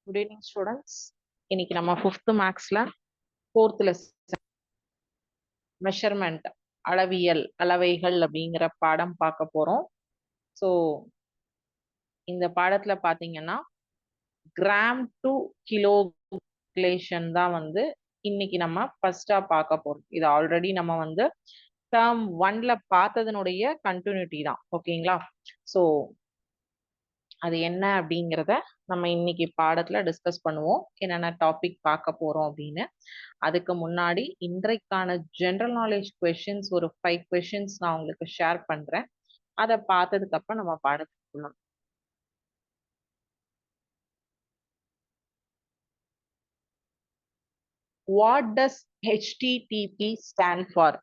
Good evening students. இன்னைக்கு நம்ம 5th மேக்ஸ்ல 4th லெசன் மெஷர்மெண்ட் அளவியல் அளவைகள் அப்படிங்கிற பாடம் பார்க்க போறோம். ஸோ இந்த பாடத்துல பாத்தீங்கன்னா கிராம் டு கிலோ ரிலேஷன் தான் வந்து இன்னைக்கு நம்ம ஃபர்ஸ்டா பார்க்க போறோம். இது ஆல்ரெடி நம்ம வந்து டேர்ம் 1ல பார்த்ததனுடைய கண்டினியூட்டி தான். ஓகேங்களா? ஸோ அது என்ன அப்படிங்கிறத நம்ம இன்னைக்கு பாடத்துல டிஸ்கஸ் பண்ணுவோம். என்னென்ன டாபிக் பார்க்க போறோம் அப்படின்னு. அதுக்கு முன்னாடி இன்றைக்கான ஜெனரல் நாலேஜ் கொஸ்டின்ஸ் ஒரு 5 கொஸ்டின்ஸ் நான் உங்களுக்கு ஷேர் பண்றேன். அதை பார்த்ததுக்கு அப்புறம் நம்ம பாடத்துக்கு போகலாம். What does HTTP stand for?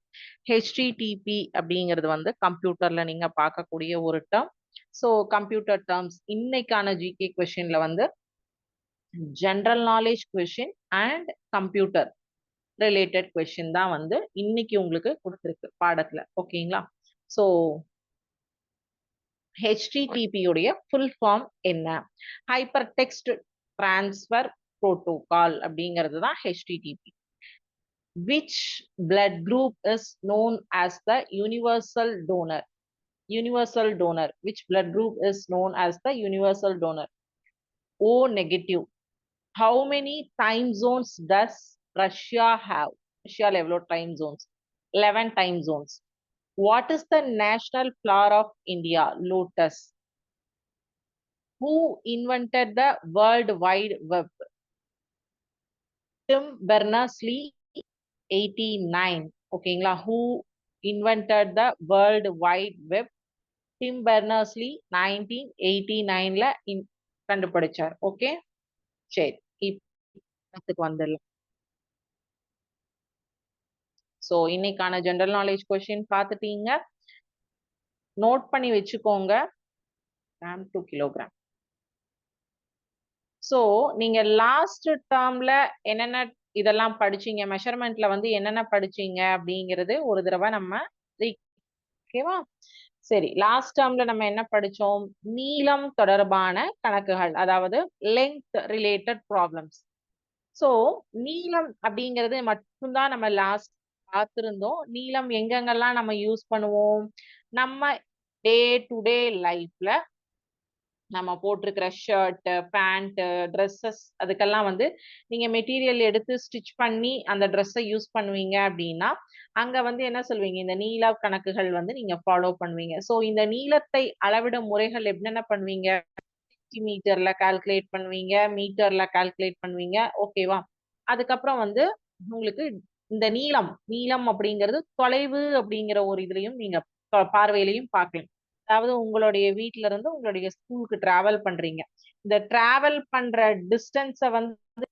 HTTP அப்படிங்கிறது வந்து கம்ப்யூட்டர்ல நீங்க பார்க்கக்கூடிய ஒரு டேர்ம். ஸோ கம்ப்யூட்டர் டேர்ம்ஸ் இன்னைக்கான ஜிகே கொஸ்டின்ல வந்து general knowledge question and computer related question தான் வந்து இன்னைக்கு உங்களுக்கு கொடுத்துருக்கு பாடத்துல. ஓகேங்களா? ஸோ HTTP உடைய ஃபுல் ஃபார்ம் என்ன? ஹைப்பர் டெக்ஸ்ட் டிரான்ஸ்ஃபர் புரோட்டோகால் அப்படிங்கிறது தான் HTTP. Which blood group is known as the universal donor? Universal donor. Which blood group is known as the universal donor? O negative. How many time zones does Russia have? Russia level time zones. 11 time zones. What is the national flower of India? Lotus. Who invented the World Wide Web? Tim Berners-Lee, 89. ஓகேங்களா? Who invented the World Wide Web? Tim Berners-Lee 1989ல கண்டுபிடிச்சார். Okay, சரி, இப்ப வந்துடலாம். So இன்னைக்கான general knowledge question பார்த்துட்டீங்க. Note பண்ணி வச்சுக்கோங்க. Gram to kilogram. So நீங்க லாஸ்ட் டேர்ம்ல என்னென்ன இதெல்லாம் படிச்சீங்க, மெஷர்மெண்ட்ல வந்து என்னென்ன படிச்சீங்க அப்படிங்கிறது ஒரு தடவை நம்ம ஓகேவா? சரி, லாஸ்ட் டேர்ம்ல நம்ம என்ன படிச்சோம்? நீளம் தொடர்பான கணக்குகள், அதாவது லெங்த் ரிலேட்டட் ப்ராப்ளம்ஸ். ஸோ நீளம் அப்படிங்கிறது மட்டும்தான் நம்ம லாஸ்ட் பார்த்துருந்தோம். நீளம் எங்கெங்கெல்லாம் நம்ம யூஸ் பண்ணுவோம்? நம்ம டே டு டே லைஃப்ல நம்ம போட்டிருக்கிற ஷர்ட், பேண்ட், ட்ரெஸ்ஸஸ் அதுக்கெல்லாம் வந்து நீங்க மெட்டீரியல் எடுத்து ஸ்டிச் பண்ணி அந்த ட்ரெஸ்ஸை யூஸ் பண்ணுவீங்க அப்படின்னா அங்க வந்து என்ன சொல்வீங்க? இந்த நீள கணக்குகள் வந்து நீங்க ஃபாலோ பண்ணுவீங்க. ஸோ இந்த நீளத்தை அளவிடும் முறைகள் என்னென்ன பண்ணுவீங்க? சென்டிமீட்டர்ல கால்குலேட் பண்ணுவீங்க, மீட்டர்ல கால்குலேட் பண்ணுவீங்க. ஓகேவா? அதுக்கப்புறம் வந்து உங்களுக்கு இந்த நீளம் நீளம் அப்படிங்கிறது தொலைவு அப்படிங்கிற ஒரு இதுலயும் நீங்க பார்வையிலையும் பார்க்கலாம். அதாவது உங்களுடைய வீட்ல இருந்து உங்களுடைய ஸ்கூலுக்கு டிராவல் பண்றீங்க. இந்த டிராவல் பண்ற டிஸ்டன்ஸை வந்து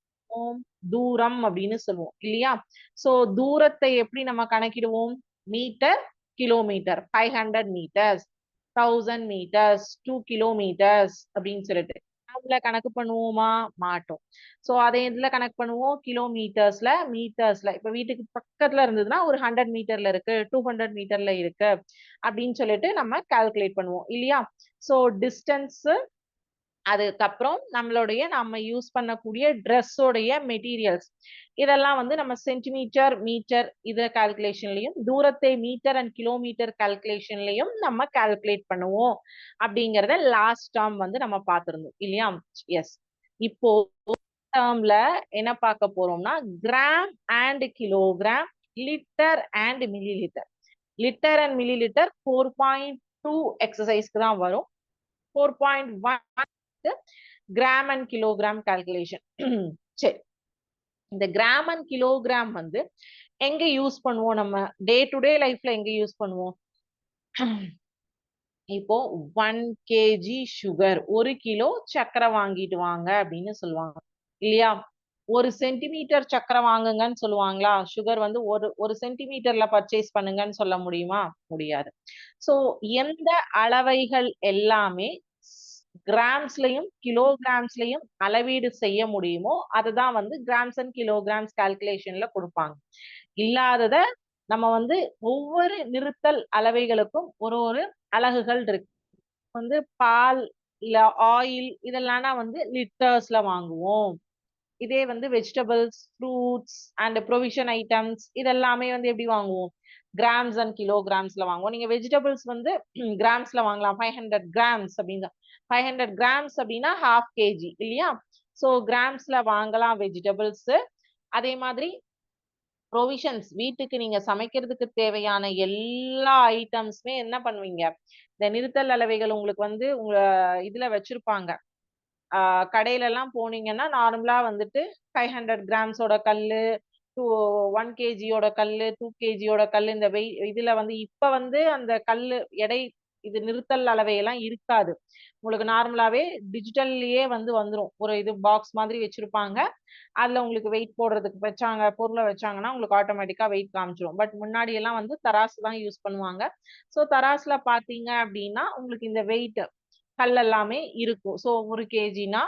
தூரம் அப்படின்னு சொல்லுவோம் இல்லையா? சோ தூரத்தை எப்படி நம்ம கணக்கிடுவோம்? Metre, kilometre. 500 meters, 1000 meters, 2 kilometers அப்படின்னு சொல்லிட்டு அதுல கணக்கு பண்ணுவோமா? மாட்டோம். சோ அதை இதுல கணக்கு பண்ணுவோம் கிலோமீட்டர்ஸ்ல, மீட்டர்ஸ்ல. இப்ப வீட்டுக்கு பக்கத்துல இருந்ததுன்னா ஒரு 100 மீட்டர்ல இருக்கு, 200 மீட்டர்ல இருக்கு அப்படின்னு சொல்லிட்டு நம்ம கால்குலேட் பண்ணுவோம் இல்லையா? சோ டிஸ்டன்ஸ், அதுக்கப்புறம் நம்மளுடைய நம்ம யூஸ் பண்ணக்கூடிய ட்ரெஸ்ஸோடைய மெட்டீரியல்ஸ் இதெல்லாம் வந்து நம்ம சென்டிமீட்டர், மீட்டர் இத கால்குலேஷன்லயும், தூரத்தை மீட்டர் அண்ட் கிலோமீட்டர் கால்குலேஷன்லயும் நம்ம கால்குலேட் பண்ணுவோம் அப்படிங்கறத லாஸ்ட் டேர்ம் வந்து நம்ம பார்த்திருந்தோம் இல்லையா? எஸ். இப்போ டேர்ம்ல என்ன பார்க்க போறோம்னா gram and kilogram, litre and milli litre. Litre and milli litre 4.2 எக்ஸசைஸ்க்கு தான் வரும். 4.1 கிராம் அண்ட் கிலோகிராம் கால்குலேஷன். சரி, இந்த கிராம் அண்ட் கிலோகிராம் வந்து எங்க யூஸ் பண்ணுவோம்? நம்ம டே டு டே லைஃப்ல எங்க யூஸ் பண்ணுவோம்? இப்போ 1 kg சுகர், 1 கிலோ சர்க்கரை வாங்கிட்டு வாங்க அப்படின்னு சொல்லுவாங்க இல்லையா? 1 சென்டிமீட்டர் சர்க்கரை வாங்குங்கன்னு சொல்லுவாங்களா? சுகர் வந்து ஒரு சென்டிமீட்டர்ல பர்ச்சேஸ் பண்ணுங்கன்னு சொல்ல முடியுமா? முடியாது. சோ எந்த அளவைகள் எல்லாமே கிராம்ஸ்லயும் கிலோகிராம்ஸ்லயும் அளவீடு செய்ய முடியுமோ அதுதான் வந்து கிராம்ஸ் அண்ட் கிலோகிராம்ஸ் கால்குலேஷன்ல கொடுப்பாங்க. இல்லாதத நம்ம வந்து ஒவ்வொரு நிறுத்தல் அளவைகளுக்கும் ஒரு ஒரு அலகுகள் இருக்கு. வந்து பால் இல்ல ஆயில் இதெல்லாம் வந்து லிட்டர்ஸ்ல வாங்குவோம். இதே வந்து vegetables, fruits and provision items இதெல்லாமே வந்து எப்படி வாங்குவோம்? கிராம்ஸ் அண்ட் கிலோகிராம்ஸ்ல வாங்குவோம். நீங்க வெஜிடபிள்ஸ் வந்து கிராம்ஸ்ல வாங்கலாம். 500 கிராம்ஸ் அப்படின்னு 500 கிராம்ஸ் அப்படின்னா ஹாஃப் கேஜி இல்லையா? ஸோ கிராம்ஸ்ல வாங்கலாம் வெஜிடபிள்ஸ். அதே மாதிரி ப்ரொவிஷன்ஸ் வீட்டுக்கு நீங்க சமைக்கிறதுக்கு தேவையான எல்லா ஐட்டம்ஸுமே என்ன பண்ணுவீங்க? இந்த நிறுத்தல் அளவைகள் உங்களுக்கு வந்து உங்க இதுல வச்சிருப்பாங்க. கடையிலலாம் போனீங்கன்னா நார்மலா வந்துட்டு 500 கிராம்ஸோட கல்லு, 1 கேஜியோட கல்லு, 2 கேஜியோட கல்லு இந்த இதுல வந்து இப்ப வந்து அந்த கல்லு எடை இது நிறுத்தல் அளவையெல்லாம் இருக்காது. உங்களுக்கு நார்மலாவே டிஜிட்டல்லயே வந்து வந்துரும். ஒரு இது பாக்ஸ் மாதிரி வச்சிருப்பாங்க. அதுல உங்களுக்கு வெயிட் போடுறதுக்கு வச்சாங்க, பொருள வச்சாங்கன்னா உங்களுக்கு ஆட்டோமேட்டிக்கா வெயிட் காமிச்சுரும். பட் முன்னாடி எல்லாம் வந்து தராசு தான் யூஸ் பண்ணுவாங்க. ஸோ தராசுல பார்த்தீங்க அப்டின்னா, உங்களுக்கு இந்த வெயிட் கல் எல்லாமே இருக்கும். ஸோ 1 கேஜினா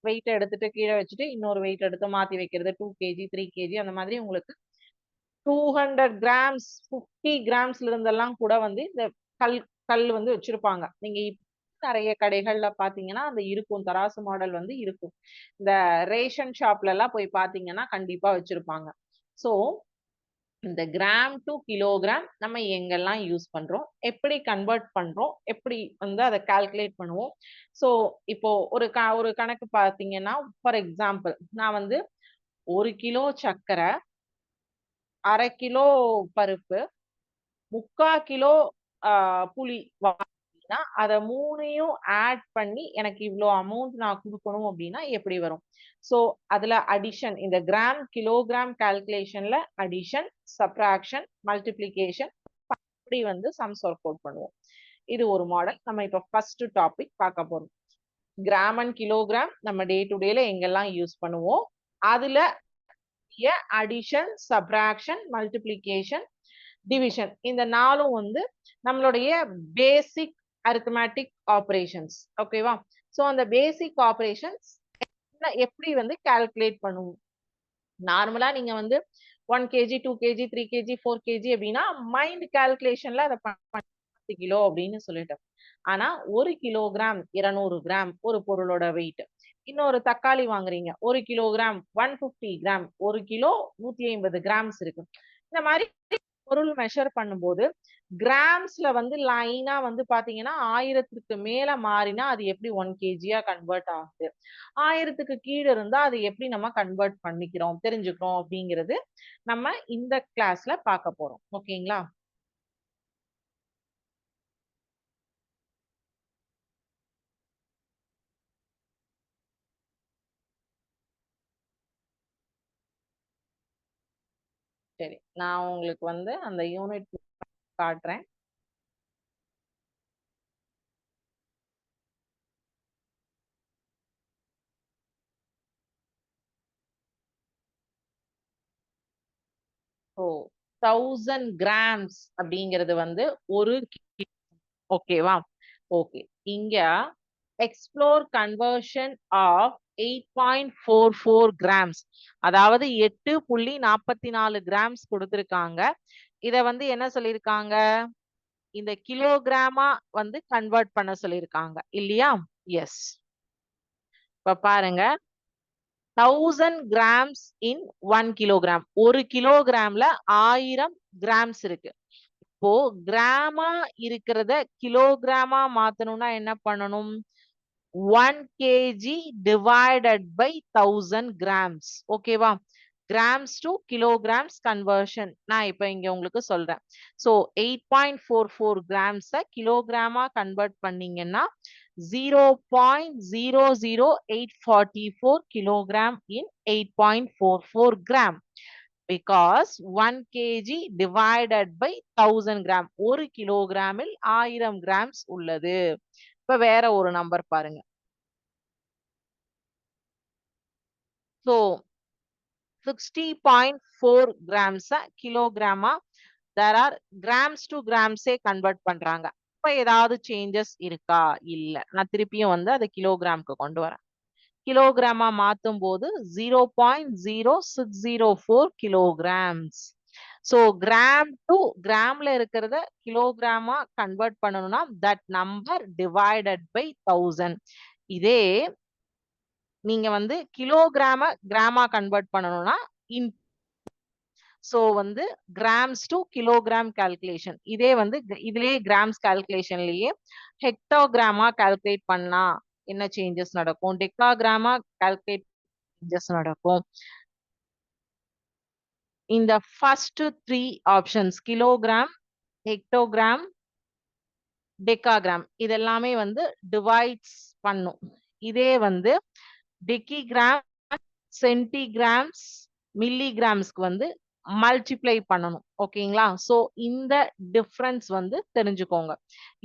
வெயிட் எடுத்துட்டு கீழ வச்சுட்டு, இன்னொரு வெயிட் எடுத்து மாத்தி வைக்கிறது. 2 கேஜி, 3 கேஜி அந்த மாதிரி உங்களுக்கு 200 கிராம்ஸ், 50 கிராம்ஸ்ல இருந்தெல்லாம் கூட வந்து இந்த கல் கல் வந்து வச்சிருப்பாங்க. நீங்க நெறைய கடைகள்ல பார்த்தீங்கன்னா, அந்த இருக்கும். தராசு மாடல் வந்து இருக்கும். இந்த ரேஷன் ஷாப்லலாம் போய் பார்த்தீங்கன்னா, கண்டிப்பா வச்சிருப்பாங்க. ஸோ இந்த கிராம் டூ கிலோகிராம் நம்ம எங்கெல்லாம் யூஸ் பண்றோம்? எப்படி கன்வெர்ட் பண்றோம்? எப்படி வந்து அத கால்குலேட் பண்ணுவோம்? ஸோ இப்போ ஒரு கணக்கு பார்த்தீங்கன்னா, ஃபார் எக்ஸாம்பிள் நான் வந்து 1 கிலோ சர்க்கரை, 1/2 கிலோ பருப்பு, 3/4 கிலோ புளி வாங்கினா, அத 3யும் ஆட் பண்ணி எனக்கு இவ்ளோ அமௌண்ட் நான் குடுக்கணும் அப்டின்னா எப்படி வரும்? ஸோ அதுல அடிஷன் இந்த கிராம், கிலோகிராம் கால்குலேஷன்ல அடிஷன், சப்ட்ராக்ஷன், மல்டிப்ளிகேஷன் இப்படி வந்து சம்ஸ் ஒர்க் அவுட் பண்ணுவோம். இது ஒரு மாடல். நம்ம இப்ப ஃபர்ஸ்ட் டாபிக் பார்க்க போறோம். கிராம் அண்ட் கிலோகிராம் நம்ம டே டு டேல எங்கெல்லாம் யூஸ் பண்ணுவோம்? அதுல அடிஷன், சப்ட்ராக்ஷன், மல்டிப்ளிகேஷன், டிவிஷன் இந்த 4ம் வந்து நம்மளுடைய பேசிக் அரித்மெட்டிக் ஆப்பரேஷன்ஸ். ஓகேவா? சோ அந்த பேசிக் ஆப்பரேஷன்ஸ் எப்படி வந்து கால்குலேட் பண்ணுவோம்? நார்மலா நீங்க வந்து 1 கேஜி, 2 கேஜி, 3 கேஜி, 4 கேஜி அப்படின்னா மைண்ட் கால்குலேஷன்ல அத 10 கிலோ அப்படின்னு சொல்லிட்டு. ஆனா 1 கிலோகிராம் 200 கிராம் ஒரு பொருளோட வெயிட். இன்னொரு தக்காளி வாங்குறீங்க 1 கிலோகிராம் 150 கிராம் 1 கிலோ 150 கிராம்ஸ் இருக்கு. இந்த மாதிரி பொருள் மெஷர் பண்ணும்போது கிராம்ஸ்ல வந்து லைனா வந்து பாத்தீங்கன்னா 1000க்கு மேல மாறினா அது எப்படி 1 கேஜியா கன்வெர்ட் ஆகுது? 1000க்கு கீழ இருந்தா அது எப்படி நம்ம கன்வெர்ட் பண்ணிக்கிறோம், தெரிஞ்சுக்கிறோம் அப்படிங்கிறது நம்ம இந்த கிளாஸ்ல பார்க்க போறோம். ஓகேங்களா? சரி. நான் உங்களுக்கு வந்து அந்த யூனிட் காட்டுறேன். ஓ 1000 கிராம்ஸ் அப்படிங்கிறது வந்து ஒரு ஓகேவா? ஓகே. இங்க எக்ஸ்ப்ளோர் கன்வர்ஷன் ஆஃப் 8.44 கிராம்ஸ் அதாவது 8.44 கிராம்ஸ் கொடுத்திருக்காங்க. இத வந்து என்ன சொல்லியிருக்காங்க? இந்த கிலோகிராமா வந்து கன்வெர்ட் பண்ண சொல்லியிருக்காங்க இல்லையா? எஸ். இப்ப பாருங்க 1000 கிராம்ஸ் இன் 1 கிலோகிராம். 1 கிலோகிராம்ல 1000 கிராம்ஸ் இருக்கு. இப்போ கிராமா இருக்கிறத கிலோகிராமா மாத்தணும்னா என்ன பண்ணணும்? 1 கேஜி டிவைடட் பை 1000 கிராம்ஸ். ஓகேவா? கிராம்ஸ் டு கிலோகிராம்ஸ் கன்வர்ஷன் நான் இப்ப இங்க உங்களுக்கு சொல்றேன். சோ 8.44 கிராம்ஸ கிலோகிராமா கன்வெர்ட் பண்ணீங்கன்னா 0.00844 kilogram in 8.44 gram because 1 kg divided by 1000 gram. ஒரு கிலோகிராமில் 1000 கிராம்ஸ் உள்ளது. இப்ப வேற ஒரு நம்பர் பாருங்க. So 60.4 grams கிலோகிராமா there are grams to grams convert பண்றாங்க. இப்ப ஏதாவது சேஞ்சஸ் இருக்கா? இல்ல. நான் திருப்பியும் வந்து அதை கிலோகிராம்க்கு கொண்டு வரேன். கிலோகிராமா மாத்தும் போது 0.0604 kilograms. சோ கிராம் டு கிராம்ல இருக்கிறத கிலோகிராமா கன்வெர்ட் பண்ணணும்னா தட் நம்பர் டிவைடட் பை 1000. இதே நீங்க வந்து கிலோகிராம கிராமா கன்வெர்ட் பண்ணணும்னா இன் சோ வந்து கிராம்ஸ் டு கிலோகிராம் கால்குலேஷன். இதே வந்து இதுலயே கிராம்ஸ் கால்குலேஷன்லயே ஹெக்டோகிராமா கால்குலேட் பண்ணா என்ன சேஞ்சஸ் நடக்கும், டெக்காகிராமா கால்குலேட் சேஞ்சஸ் நடக்கும். இந்த ஃபர்ஸ்ட் 3 ஆப்ஷன்ஸ் கிலோகிராம், ஹெக்டோகிராம், டெக்காகிராம் இதெல்லாமே வந்து டிவைட்ஸ் பண்ணும். இதே வந்து டெக்கிகிராம், சென்டிகிராம்ஸ், மில்லிகிராம்ஸ்க்கு வந்து மல்டிப்ளை பண்ணணும். ஓகேங்களா? சோ இந்த டிஃபரன்ஸ் வந்து தெரிஞ்சுக்கோங்க.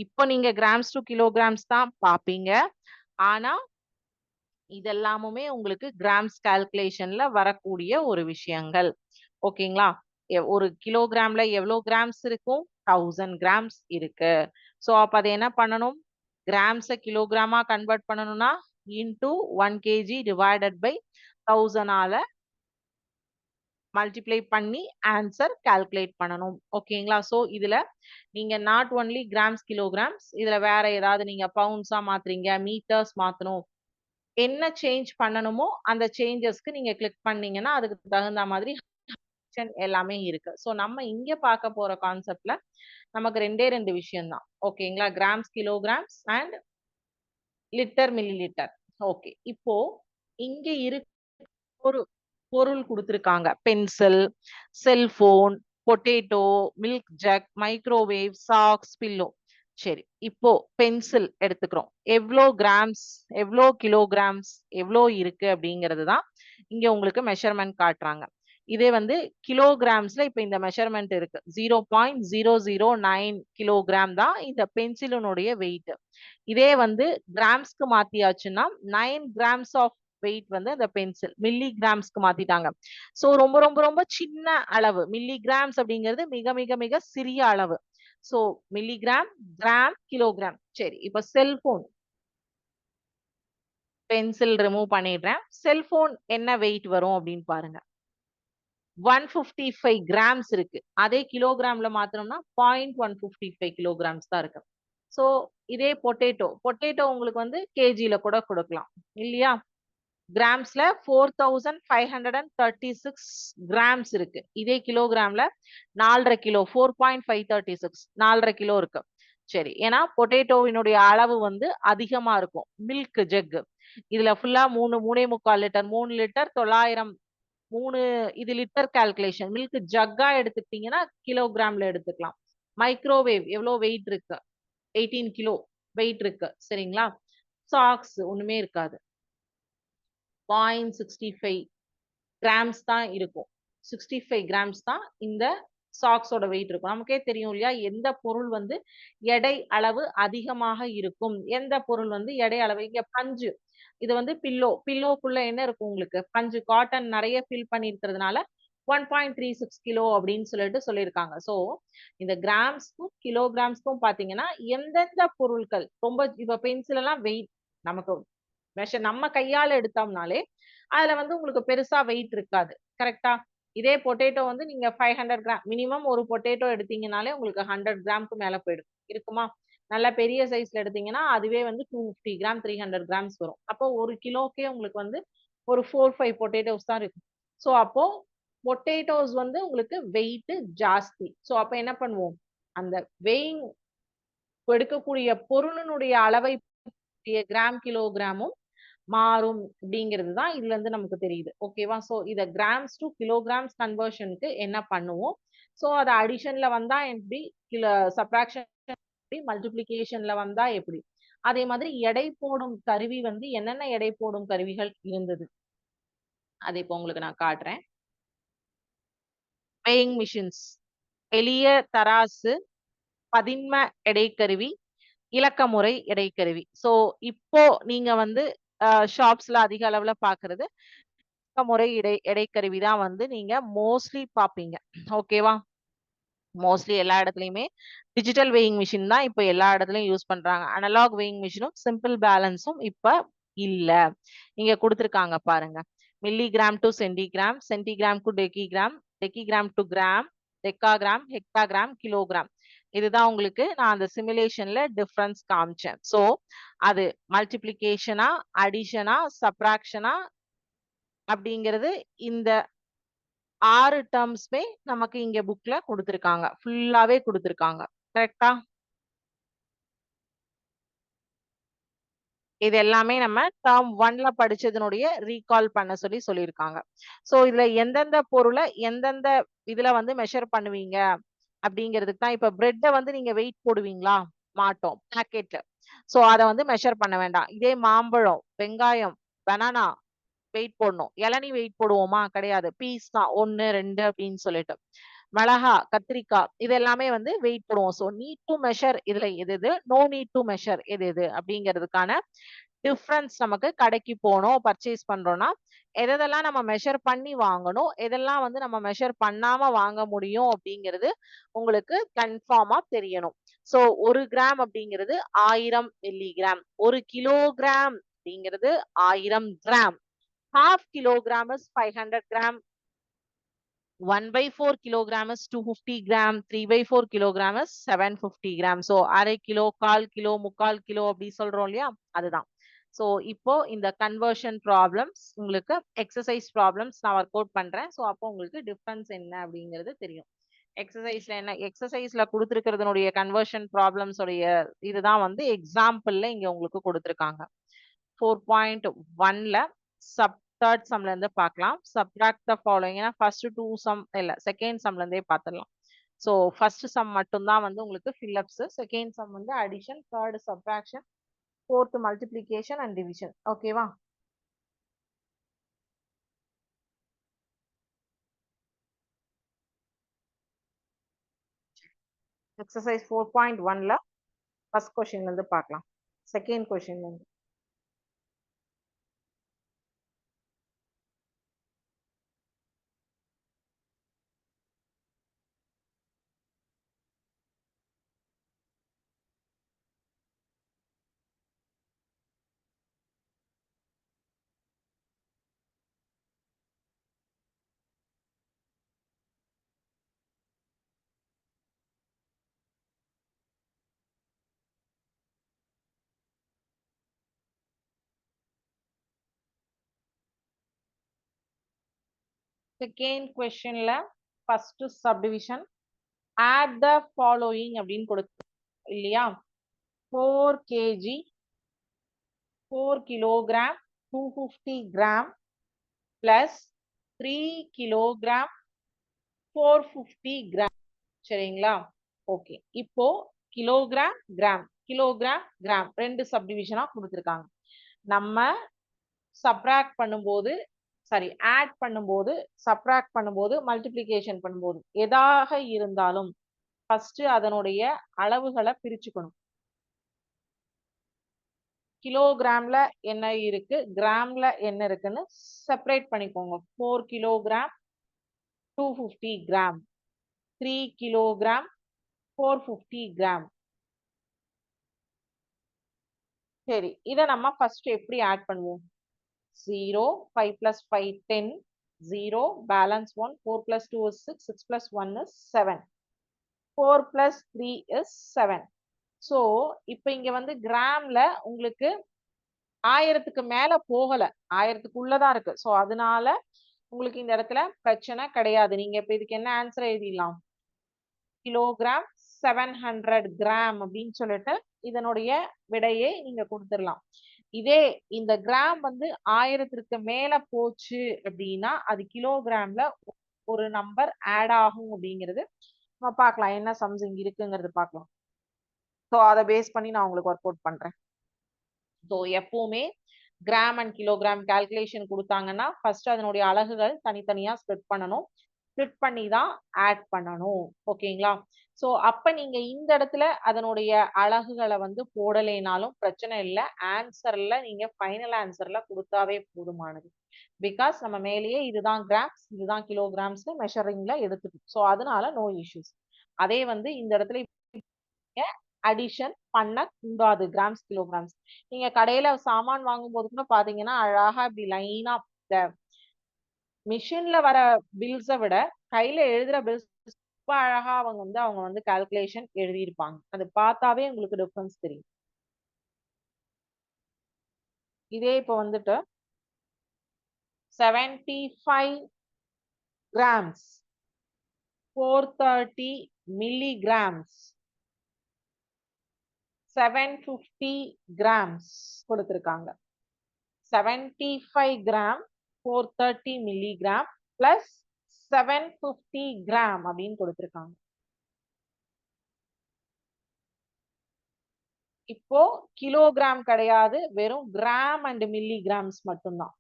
இப்போ நீங்க கிராம்ஸ் டு கிலோகிராம்ஸ் தான் பாப்பீங்க. ஆனா இதெல்லாமுமே உங்களுக்கு கிராம்ஸ் கால்குலேஷன்ல வரக்கூடிய ஒரு விஷயங்கள். ஓகேங்களா? ஒரு கிலோகிராம்ல எவ்வளவு கிராம்ஸ் இருக்கும்? 1000 கிராம்ஸ் இருக்கு. சோ அப்ப அது என்ன பண்ணணும்? கிராம்ஸ கிலோகிராமா கன்வெர்ட் பண்ணணும்னா இன்டு 1 kg டிவைடட் பை 1000 ஆல மல்டிப்ளை பண்ணி ஆன்சர் கால்குலேட் பண்ணணும். ஓகேங்களா? சோ இதுல நீங்க நாட் ஒன்லி கிராம்ஸ் கிலோகிராம்ஸ், இதுல வேற ஏதாவது நீங்க பவுண்ட்ஸா மாத்துறீங்க, மீட்டர்ஸ் மாத்தணும், என்ன சேஞ்ச் பண்ணணுமோ அந்த சேஞ்சஸ்க்கு நீங்க கிளிக் பண்ணீங்கன்னா அதுக்கு தகுந்த மாதிரி எல்லாமே இருக்கு. சோ நம்ம இங்க பார்க்க போற கான்செப்ட்ல நமக்கு 2 விஷயம் தான். ஓகேங்களா? Grams kilograms and litre millilitre. Okay. இப்போ இங்க ஒரு பொருள் குடுத்திருக்காங்க. Pencil, cellphone, potato, milk jug, microwave, socks, pillow. சரி. இப்போ பென்சில் எடுத்துக்கிறோம். எவ்ளோ கிராம்ஸ், எவ்ளோ கிலோகிராம்ஸ், எவ்ளோ இருக்கு அப்படிங்கிறது தான் இங்க உங்களுக்கு மெஷர்மென்ட் காட்டுறாங்க. இதே வந்து கிலோகிராம்ஸ்ல இப்ப இந்த மெஷர்மென்ட் இருக்கு. 0.009 கிலோகிராம் தான் இந்த பென்சிலினுடைய வெயிட். இதே வந்து கிராம்ஸ்க்கு மாத்தியாச்சுன்னா 9 கிராம்ஸ் ஆஃப் வெயிட் வந்து அந்த பென்சில் மில்லி கிராம்ஸ்க்கு மாத்திட்டாங்க. சோ ரொம்ப ரொம்ப ரொம்ப சின்ன அளவு. மில்லி கிராம்ஸ் அப்படிங்கிறது மிக மிக மிக சிறிய அளவு. So milligram, gram, kilogram. சரி. இப்ப செல்போன் பென்சில் ரிமூவ் பண்ணிடுறேன். செல்போன் என்ன வெயிட் வரும் அப்படின்னு பாருங்க. 155 கிராம்ஸ் இருக்கு. அதே கிலோகிராம்ல மாத்தணும்னா 0.155 கிலோகிராம்ஸ் தான் இருக்கு. சோ இதே பொட்டேட்டோ உங்களுக்கு வந்து கேஜில கூட கொடுக்கலாம் இல்லையா? கிராம்ஸ்ல 4536 கிராம்ஸ் இருக்கு. இதே கிலோகிராம்ல 4.5 கிலோ 4.536 4.5 கிலோ இருக்கு. சரி. ஏன்னா பொட்டேட்டோவினுடைய அளவு வந்து அதிகமா இருக்கும். மில்க் ஜக் இதுல ஃபுல்லா 3.4 லிட்டர் 3 லிட்டர் 900 3 இது லிட்டர் கால்குலேஷன். மில்க் ஜக்கா எடுத்துக்கிட்டீங்கன்னா கிலோகிராம்ல எடுத்துக்கலாம். மைக்ரோவேவ் எவ்வளவு வெயிட் இருக்கு? 18 கிலோ வெயிட் இருக்கு. சரிங்களா? சாக்ஸ் ஒண்ணுமே இருக்காது. 0.65 கிராம்ஸ் தான் இருக்கும். 65 கிராம்ஸ் தான் இந்த சாக்ஸோட வெயிட் இருக்கும். நமக்கே தெரியும் இல்லையா? எந்த பொருள் வந்து எடை அளவு அதிகமாக இருக்கும். எந்த பொருள் வந்து எடை அளவு இங்க பஞ்சு. இது வந்து பில்லோக்குள்ள என்ன இருக்கும் உங்களுக்கு? பஞ்சு காட்டன் நிறைய ஃபில் பண்ணி இருக்கிறதுனால 1.36 கிலோ அப்படின்னு சொல்லிட்டு சொல்லியிருக்காங்க. சோ இந்த கிராம்ஸ்க்கும் கிலோகிராம்ஸ்க்கும் பாத்தீங்கன்னா எந்தெந்த பொருட்கள் ரொம்ப இப்ப பென்சில் எல்லாம் வெயிட் நமக்கு நம்ம கையால எடுத்தோம்னாலே அதுல வந்து உங்களுக்கு பெருசா வெயிட் இருக்காது. கரெக்ட்டா? இதே பொட்டேட்டோ வந்து நீங்க 500 கிராம் மினிமம் ஒரு பொட்டேட்டோ எடுத்தீங்கனாலே உங்களுக்கு 100 கிராம்க்கு மேல போயிடும். இருக்குமா? நல்ல பெரிய சைஸ்ல எடுத்தீங்கன்னா அதுவே வந்து 250 கிராம் 300 கிராம்ஸ் வரும். அப்போ 1 கிலோக்கே உங்களுக்கு வந்து ஒரு 4, 5 பொட்டேட்டோஸ் தான் இருக்கும். சோ அப்போ பொட்டேட்டோஸ் வந்து உங்களுக்கு வெயிட் ஜாஸ்தி. சோ அப்ப என்ன பண்ணுவோம்? அந்த வெயிங் எடுக்கக்கூடிய பொருளினுடைய அளவை கிராம் கிலோகிராமும் மாறும் அப்படிங்கிறது தான் இதுல இருந்து நமக்கு தெரியுது. ஓகேவா? சோ இத கிராம்ஸ் டு கிலோகிராம்ஸ் கன்வர்ஷனுக்கு என்ன பண்ணுவோம்? சோ அத அடிஷன்ல வந்தா எப்படி? சப்ட்ராக்ஷன் எப்படி? மல்டிப்ளிகேஷன்ல வந்தா எப்படி? அதே மாதிரி எடை போடும் கருவி வந்து என்னென்ன எடை போடும் கருவிகள் இருந்தது? அதை இப்போ உங்களுக்கு நான் காட்டுறேன். weighing மிஷின்ஸ், எளிய தராசு, பதின்ம எடைக்கருவி, இலக்கமுறை எடைக்கருவி. சோ இப்போ நீங்க வந்து ஷாப்ஸ்ல அதிக அளவுல பாக்குறது முறை எடைக்கருவி தான் வந்து நீங்க மோஸ்ட்லி பாப்பீங்க. ஓகேவா? மோஸ்ட்லி எல்லா இடத்துலயுமே டிஜிட்டல் வெயிங் மிஷின் தான் இப்ப எல்லா இடத்துலயும் யூஸ் பண்றாங்க. அனலாக் வெயிங் மிஷினும் சிம்பிள் பேலன்ஸும் இப்ப இல்ல. இங்க குடுத்திருக்காங்க பாருங்க. Milligram to centigram, centigram to decigram, decigram to gram, decagram, hectogram, kilogram. இதுதான் உங்களுக்கு நான் அந்த சிமுலேஷன்ல டிஃபரன்ஸ் காமிச்சேன். சோ அது மல்டிப்ளிகேஷனா, அடிஷனா, சப்ராக்ஷனா அப்படிங்கிறது இந்த 6 டெர்ம்ஸ்மே நமக்கு இங்க புக்ல குடுத்திருக்காங்க. ஃபுல்லாவே குடுத்திருக்காங்க. கரெக்ட்டா? இது எல்லாமே நம்ம டெர்ம் 1ல படிச்சதனுடைய ரீகால் பண்ண சொல்லி சொல்லியிருக்காங்க. சோ இதுல எந்தெந்த பொருள எந்தெந்த இதுல வந்து மெஷர் பண்ணுவீங்க அப்படிங்கிறதுக்கு தான் இப்ப பிரெட்ட வந்து நீங்க வெயிட் போடுவீங்களா? மாட்டோம். பாக்கெட்ல. சோ அத வந்து மெஷர் பண்ண வேண்டாம். இதே மாம்பழம், வெங்காயம், பனானா வெயிட் போடணும். இளநீ வெயிட் போடுவோமா? கிடையாது. பீஸ் தான் 1, 2 அப்படின்னு சொல்லிட்டு. மிளகா, கத்திரிக்காய் இது எல்லாமே வந்து வெயிட் போடுவோம். சோ நீட் டூ மெஷர் இதுல எது எது, நோ நீட் டூ மெஷர் எது எது அப்படிங்கிறதுக்கான டிஃபரன்ஸ் நமக்கு கடைக்கு போனோம், பர்ச்சேஸ் பண்றோம்னா, எதெல்லாம் நம்ம மெஷர் பண்ணி வாங்கணும், எதெல்லாம் வந்து நம்ம மெஷர் பண்ணாம வாங்க முடியும் அப்படிங்கிறது உங்களுக்கு கன்ஃபார்மா தெரியணும். சோ 1 கிராம் அப்படிங்கிறது 1000 மில்லிகிராம். 1 கிலோகிராம் அப்படிங்கிறது 1000 gram. Half kilogram is 500 gram. 1/4 kilogram is 250 gram. 3/4 kilogram is 750 gram. So அரை கிலோ, கால் கிலோ, முக்கால் கிலோ அப்படி சொல்றோம் இல்லையா? அதுதான். சோ இப்போ இந்த கன்வர்ஷன் ப்ராப்ளம்ஸ் உங்களுக்கு எக்ஸசைஸ் ப்ராப்ளம்ஸ் நான் ஒர்க் அவுட் பண்றேன். சோ அப்போ உங்களுக்கு டிஃபரன்ஸ் என்ன அப்படிங்கிறது தெரியும். எக்ஸசைஸ்ல என்ன எக்ஸசைஸ்ல குடுத்திருக்கிறதுனுடைய கன்வர்ஷன் ப்ராப்ளம்ஸ் உடைய இதுதான் வந்து எக்ஸாம்பிள்ல இங்க உங்களுக்கு கொடுத்திருக்காங்க. 4.1ல தேர்ட் சம்ல இருந்து பார்க்கலாம். Subtract the following. ஏன்னா ஃபர்ஸ்ட் 2 சம் இல்ல செகண்ட் சம்ல இருந்தே பார்த்துடலாம். சோ ஃபர்ஸ்ட் சம் மட்டும் தான் வந்து உங்களுக்கு ஃபில்லப்ஸ். செகண்ட் சம் வந்து addition, third subtraction, fourth multiplication and division. ஓகேவா? எக்ஸசைஸ் 4.1ல ஃபர்ஸ்ட் கொஸ்டின்ல இருந்து பார்க்கலாம். செகண்ட் கொஸ்டின்ல இருந்து. செகண்ட் கொஸ்டின்ல first subdivision add the following அப்படின்னு கொடுத்து இல்லையா? 4 kg, 4 kilogram, 250 gram plus 3 kilogram, 450 gram. சரிங்களா? ஓகே. இப்போ கிலோகிராம், கிராம், கிலோகிராம், கிராம் ரெண்டு சப்டிவிஷனா கொடுத்திருக்காங்க. நம்ம சப்ராக்ட் பண்ணும்போது சாரி ஆட் பண்ணும்போது, சப்ராக்ட் பண்ணும்போது, மல்டிப்ளிகேஷன் பண்ணும்போது எதாக இருந்தாலும் ஃபர்ஸ்ட் அதனுடைய அளவுகளை பிரிச்சுக்கணும். கிலோகிராம்ல என்ன இருக்கு, கிராம்ல என்ன இருக்குன்னு செப்பரேட் பண்ணிக்கோங்க. 4 கிலோகிராம், 250 கிராம், 3 கிலோகிராம், 450 கிராம். சரி, இதை நம்ம ஃபர்ஸ்ட் எப்படி ஆட் பண்ணுவோம்? 0, 5 plus 5, 10, 0, balance 1, 4 plus 2 is 6, 6 plus 1 is 7, 4 plus 3 is 7. So, இப்போ இங்க வந்து கிராம்ல உங்களுக்கு 1000க்கு மேல போகல, 1000க்குள்ளதான் இருக்கு. சோ அதனால உங்களுக்கு இந்த இடத்துல பிரச்சனை கிடையாது. நீங்க இப்ப இதுக்கு என்ன ஆன்சர் எழுதிடலாம்? கிலோகிராம் 700 கிராம் அப்படின்னு சொல்லிட்டு இதனுடைய விடையை நீங்க கொடுத்துடலாம். இதே இந்த கிராம் வந்து 1000க்கு மேல போச்சு அப்படின்னா அது கிலோகிராம்ல ஒரு நம்பர் ஆட் ஆகும் அப்படிங்கிறது நம்ம பார்க்கலாம். என்ன சம்ஸ் இங்க இருக்குங்கிறது பார்க்கலாம். ஸோ அதை பேஸ் பண்ணி நான் உங்களுக்கு ஒர்க் அவுட் பண்றேன். ஸோ எப்பவுமே கிராம் அண்ட் கிலோகிராம் கால்குலேஷன் கொடுத்தாங்கன்னா ஃபர்ஸ்ட் அதனுடைய அலகுகள் தனித்தனியா ஸ்ப்ளிட் பண்ணணும். ஸ்ப்ளிட் பண்ணி தான் ஆட் பண்ணணும். ஓகேங்களா? ஸோ அப்ப நீங்க இந்த இடத்துல அதனுடைய அலகுகளை வந்து போடலைனாலும் பிரச்சனை இல்லை. ஆன்சர்ல நீங்க ஃபைனல் ஆன்சர்ல கொடுத்தாவே போதுமானது. பிகாஸ் நம்ம மேலேயே இதுதான் கிராம்ஸ், இதுதான் கிலோகிராம்ஸ் மெஷரிங்ல எடுத்துக்கும். ஸோ அதனால நோ இஷ்யூஸ். அதே வந்து இந்த இடத்துல அடிஷன் பண்ண கூடாது. கிராம்ஸ், கிலோகிராம்ஸ் நீங்க கடையில சாமான் வாங்கும் போது கூட பாத்தீங்கன்னா அழகா இப்படி லைனா மிஷின்ல வர பில்ஸை விட கையில எழுதுற பில்ஸ் ரொம்ப அழகா அவங்க வந்து கால்குலேஷன் எழுதியிருப்பாங்க. அது பார்த்தாவே உங்களுக்கு டிஃபரன்ஸ் தெரியும். இதே இப்போ வந்துட்டு 75 grams 430 milligrams 750 grams கொடுத்திருக்காங்க. 75 gram 430 milligram plus 750 gram அப்படின்னு கொடுத்திருக்காங்க. இப்போ கிலோகிராம் கிடையாது, வெறும் கிராம் அண்ட் மில்லிகிராம்ஸ் மட்டும்தான்.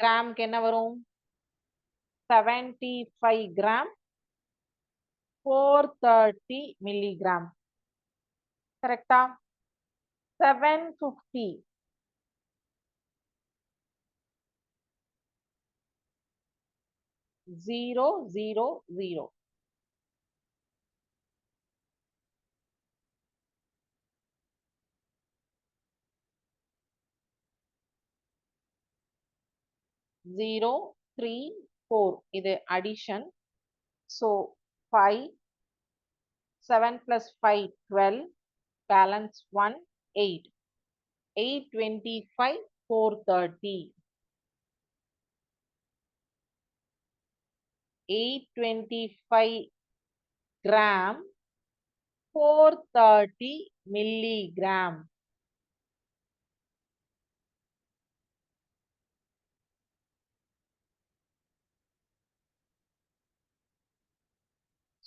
கிராம்க்கு என்ன வரும்? 75 கிராம் 430 மில்லிகிராம். கரெக்டா? 750 0 0 0 0 3 4 இது addition. So 5 7 plus 5 12 balance 1 8 825 430 825 gram 430 milligram.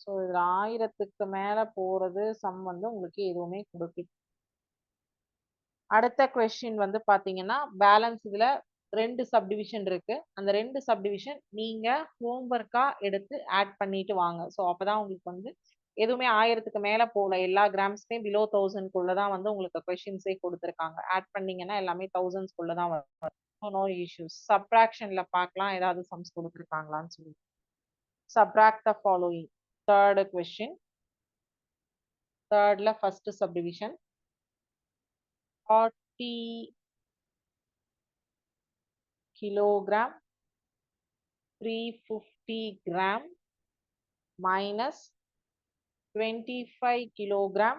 So இதுல 1000க்கு மேல போறது சம் வந்து உங்களுக்கு எதுவுமே கொடுக்கல. அடுத்த கொஸ்டின் வந்து பாத்தீங்கன்னா பேலன்ஸ் இதுல 2 சப்டிவிஷன் இருக்கு. அந்த 2 சப்டிவிஷன் நீங்க ஹோம்ஒர்க்கா எடுத்து ஆட் பண்ணிட்டு வாங்க. ஸோ அப்பதான் உங்களுக்கு வந்து எதுவுமே 1000க்கு மேல போல, எல்லா கிராம்ஸ்மே பிலோ 1000 தான் வந்து உங்களுக்கு கொஸ்டின்ஸே கொடுத்துருக்காங்க. ஆட் பண்ணீங்கன்னா எல்லாமே 1000 தான் வரும். No issues. சப்ராக்ஷன்ல பார்க்கலாம் ஏதாவது சம்ஸ் கொடுத்துருக்காங்களான்னு சொல்லி. Subtract the following. Third question. Thirdல first subdivision. 40 kilogram 350 gram minus 25 kilogram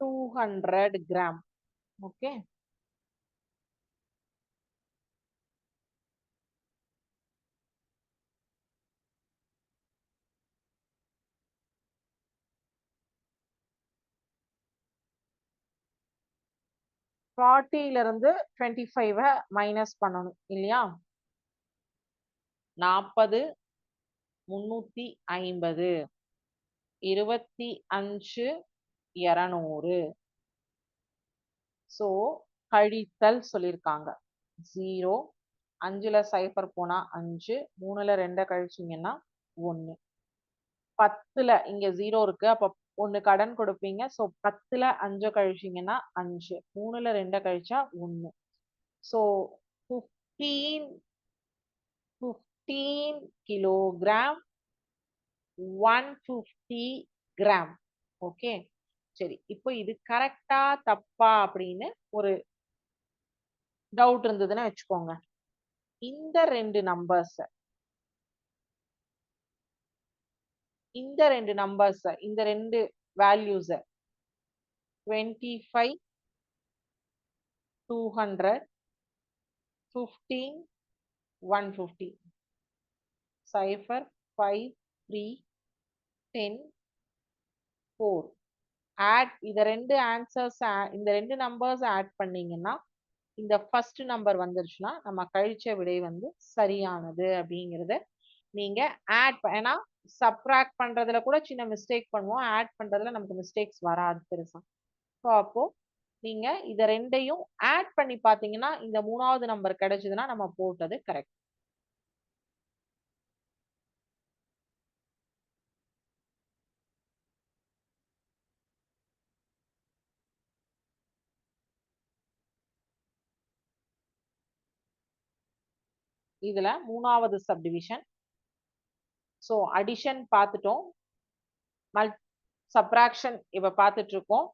200 gram. Okay. ஃபார்ட்டில இருந்து 25 மைனஸ் பண்ணணும் இல்லையா? 40 350 25 200. ஸோ கழித்தல் சொல்லியிருக்காங்க. 0 5ல சைஃபர் போனா 5 3ல 2 கழிச்சிங்கன்னா 1 10ல இங்க 0 இருக்கு, அப்ப 1 கடன் கொடுப்பீங்க. ஸோ 10ல 5 கழிச்சிங்கன்னா 5 3ல 2 கழிச்சா 1. So 15 kilogram 150 gram. ஓகே சரி, இப்போ இது கரெக்டா தப்பா அப்படின்னு ஒரு டவுட் இருந்ததுன்னா வச்சுக்கோங்க. இந்த ரெண்டு நம்பர்ஸ் இந்த ரெண்டு வேல்யூஸ் 25 200 15 150 0 5 3 10 4 ஆட் இத ரெண்டு ஆன்சர்ஸ் இந்த ரெண்டு நம்பர்ஸ் ஆட் பண்ணீங்கன்னா இந்த ஃபர்ஸ்ட் நம்பர் வந்துருச்சுன்னா நம்ம கழிச்ச விடை வந்து சரியானது அப்படிங்கறத நீங்க ஆட் ஏன்னா சப்ராக்ட் பண்றதுல கூட சின்ன மிஸ்டேக் பண்ணுவோம், ஆட் பண்றதுல நமக்கு மிஸ்டேக்ஸ் வராது பெருசா. ஸோ அப்போ நீங்க இத ரெண்டையும் ஆட் பண்ணி பாத்தீங்கன்னா இந்த 3வது நம்பர் கிடைச்சதுன்னா நம்ம போட்டது கரெக்ட். இதுல 3வது சப்டிவிஷன். ஸோ அடிஷன் பார்த்துட்டோம், சப்ராக்ஷன் இப்ப பார்த்துட்டு இருக்கோம்.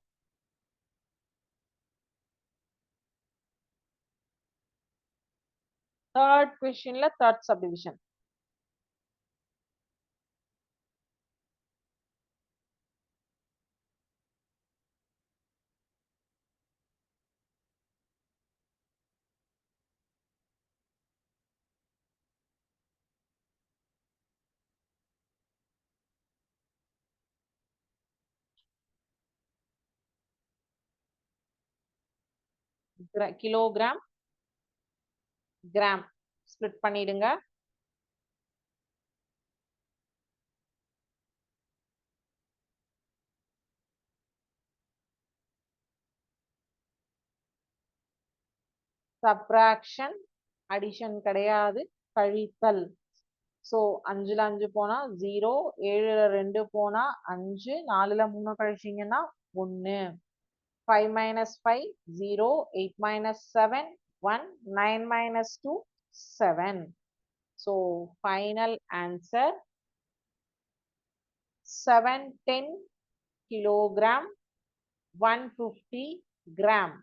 தேர்ட் கொஸ்டின்ல third subdivision. Kilogram gram split பண்ணிடுங்க. சப்ராக்ஷன், அடிஷன் கிடையாது, கழித்தல். ஸோ 5ல 5 போனா 0, 7ல 2 போனா 5, 4ல 3 கழிச்சீங்கன்னா 1. 5 minus 5, 0, 8 minus 7, 1, 9 minus 2, 7. So final answer 710 kilogram, 150 gram.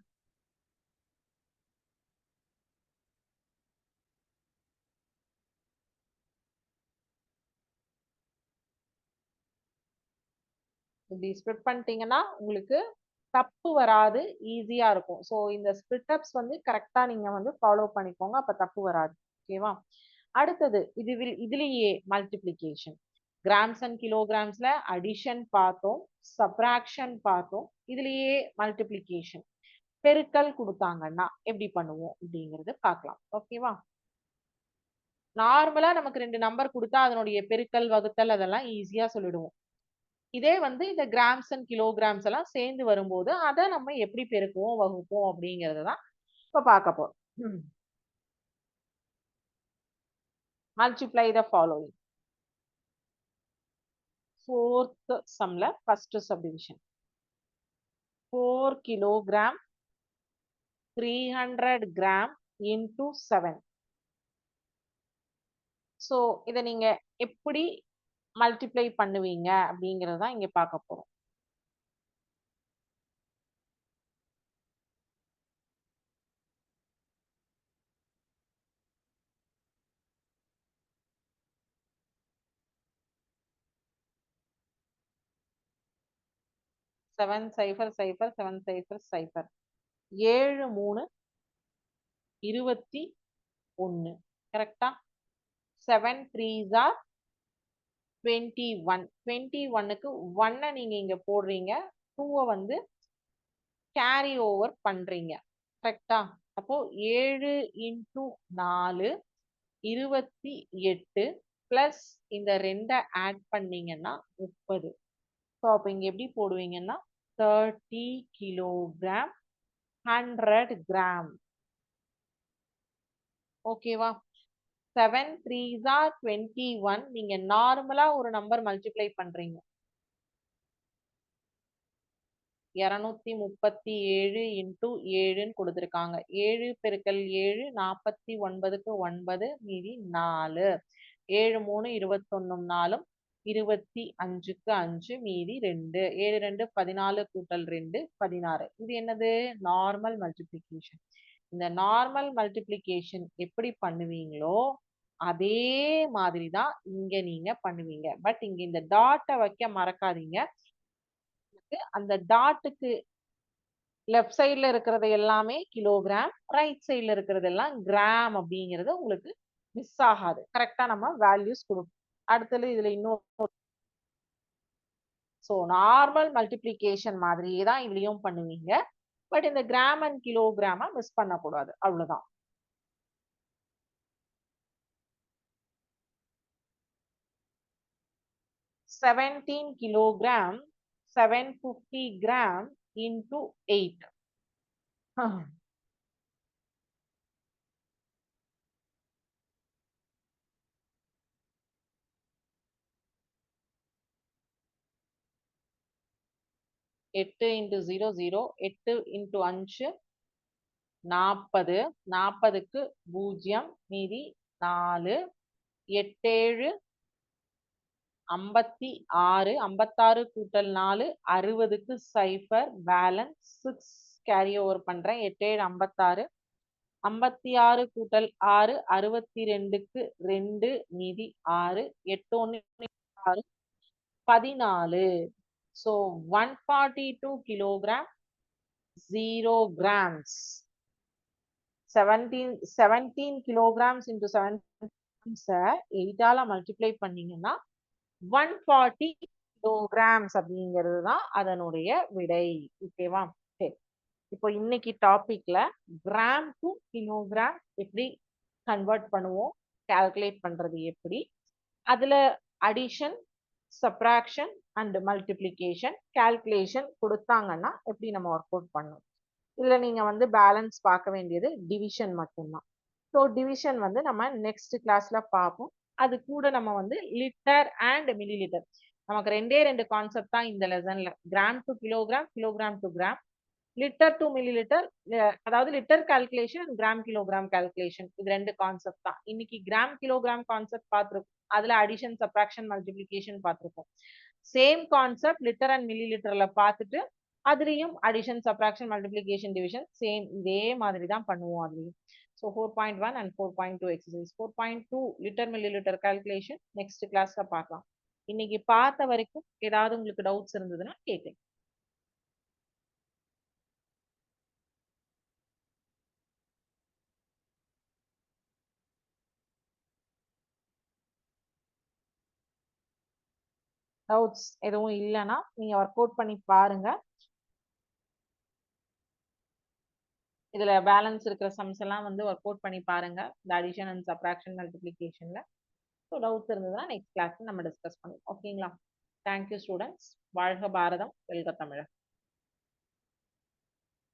இப்படி ஸ்ப்ளிட் பண்ணிட்டீங்கன்னா உங்களுக்கு தப்பு வராது, ஈஸியா இருக்கும். ஸோ இந்த ஸ்பிளிட் அப்ஸ் வந்து கரெக்டா நீங்க வந்து ஃபாலோ பண்ணிக்கோங்க, அப்ப தப்பு வராது. ஓகேவா? அடுத்தது இதுலயே மல்டிப்ளிகேஷன். கிராம்ஸ் அண்ட் கிலோகிராம்ஸ்ல அடிஷன் பார்த்தோம், சப்ராக்ஷன் பார்த்தோம். இதுலயே மல்டிப்ளிகேஷன் பெருக்கல் கொடுத்தாங்கன்னா எப்படி பண்ணுவோம் அப்படிங்கறது பார்க்கலாம். ஓகேவா? நார்மலா நமக்கு 2 நம்பர் கொடுத்தா அதனுடைய பெருக்கல் வகுத்தல் அதெல்லாம் ஈஸியா சொல்லிடுவோம். இதே வந்து இந்த கிராம்ஸ் அண்ட் கிலோகிராம்ஸ் எல்லாம் சேர்ந்து வரும்போது அதை நம்ம எப்படி பெருக்குவோம் வகுப்போம் அப்படிங்கறத தான் இப்ப பார்க்க போறோம். Multiply the following. Fourth sumல first subdivision. 4 kilogram 300 gram into 7. So இதை நீங்க எப்படி மல்டிப்ளை பண்ணுவீங்க அப்படிங்கறத தான் இங்க பார்க்க போறோம். செவன் சைபர் சைபர் 7 சைபர் சைபர் 7 3 21. கரெக்டா? 7 3s are 21. 21க்கு 1 நீங்க இங்க போடுறீங்க, 2 வந்து கேரி ஓவர் பண்றீங்க. கரெக்டா? அப்போ 7 into 4 28 பிளஸ் இந்த 2 ஆட் பண்ணீங்கன்னா 30. ஸோ அப்போ இங்க எப்படி போடுவீங்கன்னா 30 கிலோகிராம் 100 கிராம். ஓகேவா? 7 3s are 21. நீங்க நார்மலா ஒரு நம்பர் மல்டிப்ளை பண்றீங்க. 237 into 7ன்னு கொடுத்திருக்காங்க. 7 பெருக்கல் 7 49க்கு 9 மீதி 4. 7 3 21 4 25க்கு 5 மீதி 2. 7 2 14 கூட்டல் 2 16. இது என்னது? Normal multiplication. இந்த நார்மல் மல்டிப்ளிகேஷன் எப்படி பண்ணுவீங்களோ அதே மாதிரி தான் இங்க நீங்க பண்ணுவீங்க. பட் இங்க இந்த டாட்டை வைக்க மறக்காதீங்க. அந்த டாட்டுக்கு லெஃப்ட் சைட்ல இருக்கிறது எல்லாமே கிலோகிராம், ரைட் சைட்ல இருக்கிறது எல்லாம் கிராம் அப்படிங்கிறது உங்களுக்கு மிஸ் ஆகாது. கரெக்டா நம்ம வேல்யூஸ் கொடுப்போம். அடுத்தது இதுல இன்னும் ஸோ நார்மல் மல்டிப்ளிகேஷன் மாதிரியே தான் இதுலயும் பண்ணுவீங்க. பட் இந்த கிராம் அண்ட் கிலோகிராம மிஸ் பண்ணக்கூடாது. அவ்வளவுதான். Seventeen kilogram 750 gram into 8. 8 into 0 0, 8 into 5 40, 40க்கு 0 மீதி 4, 8 7 56, 56 கூட்டல் 4 60க்கு 0 பேலன்ஸ் 6 கேரி ஓவர் பண்றேன். 8 7 56 56 கூட்டல் 6 62க்கு 2 மீதி 6 8 1 6 14. So 142 kilogram 0 grams. 17 kilograms into 17 grams 8 ஆல மல்டிப்ளை பண்ணீங்கன்னா 140 kilograms அப்படிங்கிறது தான் அதனுடைய விடை. ஓகேவா? சரி, இப்போ இன்னைக்கு டாபிக்ல கிராம் டு கிலோகிராம் எப்படி கன்வெர்ட் பண்ணுவோம், கால்குலேட் பண்றது எப்படி, அதுல addition, subtraction and multiplication, calculation கொடுத்தாங்கன்னா எப்படி நம்ம ஒர்க் அவுட் பண்ணணும். இதுல நீங்க வந்து பேலன்ஸ் பார்க்க வேண்டியது டிவிஷன் மட்டும்தான். ஸோ டிவிஷன் வந்து நம்ம நெக்ஸ்ட் கிளாஸ்ல பார்ப்போம். அது கூட நம்ம வந்து லிட்டர் அண்ட் மில்லி லிட்டர், நமக்கு ரெண்டு கான்செப்ட் தான் இந்த லெசன்ல. Gram to kilogram, kilogram to gram, litre to millilitre, அதாவது litre calculation, gram kilogram calculation, இது ரெண்டு கான்செப்ட் தான். இன்னைக்கு கிராம் கிலோகிராம் கான்செப்ட் பார்த்துருக்கோம். அதுல அடிஷன், சப்ராக்ஷன், மல்டிபிளிகேஷன் பார்த்துருக்கோம். சேம் கான்செப்ட் லிட்டர் அண்ட் மில்லி லிட்டர்ல பார்த்துட்டு அதுலயும் addition, subtraction, multiplication, division same இதே மாதிரி தான் பண்ணுவோம் அதுலயும். So 4.1 and 4.2 exercise. 4.2 litre millilitre calculation next கிளாஸ்ல பார்க்கலாம். இன்னைக்கு பார்த்த வரைக்கும் ஏதாவது உங்களுக்கு டவுட்ஸ் இருந்ததுன்னா கேட்குங்க. டவுட்ஸ் எதுவும் இல்லைன்னா நீங்க ஒர்க் அவுட் பண்ணி பாருங்க. இதுல பேலன்ஸ் இருக்கிற சம்ஸ் எல்லாம் வந்து ஒர்க் அவுட் பண்ணி பாருங்க, இந்த அடிஷன் அண்ட் சப்ராக்ஷன், மல்டிபிளிகேஷன்ல. ஸோ டவுட்ஸ் இருந்ததுன்னா நெக்ஸ்ட் கிளாஸ் நம்ம டிஸ்கஸ் பண்ணுவோம். ஓகேங்களா? Thank you students. வாழ்க பாரதம், வெல்க தமிழர்.